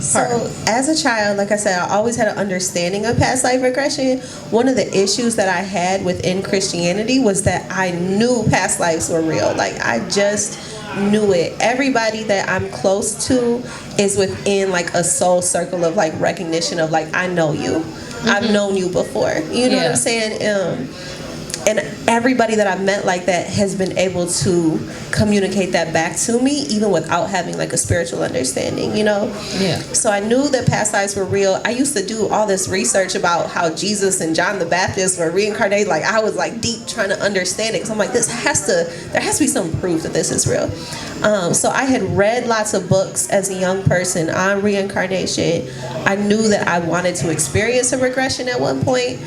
So as a child, like I said, I always had an understanding of past life regression. One of the issues that I had within Christianity was that I knew past lives were real. Like, I just knew it. Everybody that I'm close to is within like a soul circle of like recognition of like, I know you. I've known you before. You know what I'm saying? And everybody that I've met like that has been able to communicate that back to me, even without having like a spiritual understanding, you know? Yeah. So I knew that past lives were real. I used to do all this research about how Jesus and John the Baptist were reincarnated. Like, I was like deep trying to understand it. Because I'm like, there has to be some proof that this is real. So I had read lots of books as a young person on reincarnation. I knew that I wanted to experience a regression at one point.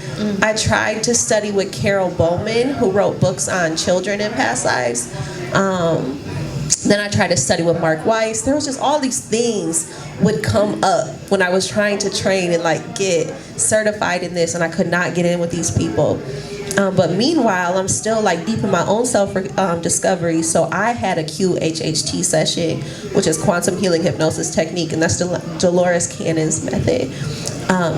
I tried to study with Carol Bowman, who wrote books on children in past lives. Then I tried to study with Mark Weiss. There was just all these things would come up when I was trying to train and like get certified in this, and I could not get in with these people. But meanwhile, I'm still like deep in my own self discovery. So I had a QHHT session, which is quantum healing hypnosis technique, and that's Dolores Cannon's method.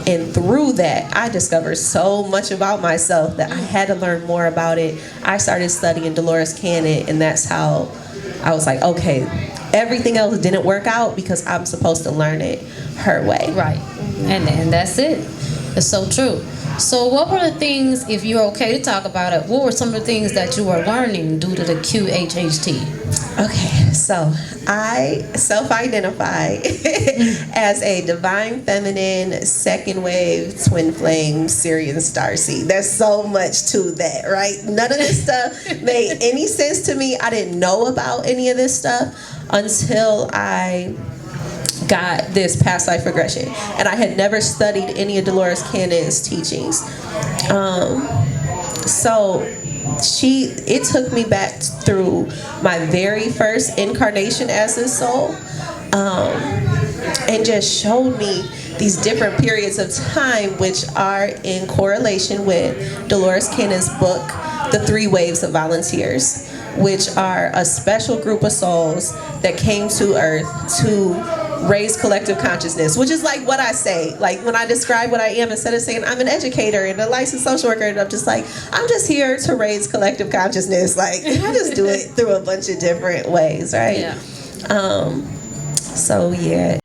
And through that, I discovered so much about myself that I had to learn more about it. I started studying Dolores Cannon, and that's how I was like, okay, everything else didn't work out because I'm supposed to learn it her way. Right. And that's it. It's so true. So what were the things, if you're okay to talk about it, what were some of the things that you were learning due to the QHHT? Okay, so I self-identify as a divine feminine, second wave, twin flame, Syrian starseed. There's so much to that, right? None of this stuff made any sense to me. I didn't know about any of this stuff until I got this past life regression, and I had never studied any of Dolores Cannon's teachings. So it took me back through my very first incarnation as a soul, and just showed me these different periods of time which are in correlation with Dolores Cannon's book, The 3 Waves of Volunteers, which are a special group of souls that came to Earth to raise collective consciousness, which is like what I say. Like, when I describe what I am, instead of saying I'm an educator and a licensed social worker, I'm just like, I'm just here to raise collective consciousness. Like, I just do it through a bunch of different ways, right? Yeah. So yeah.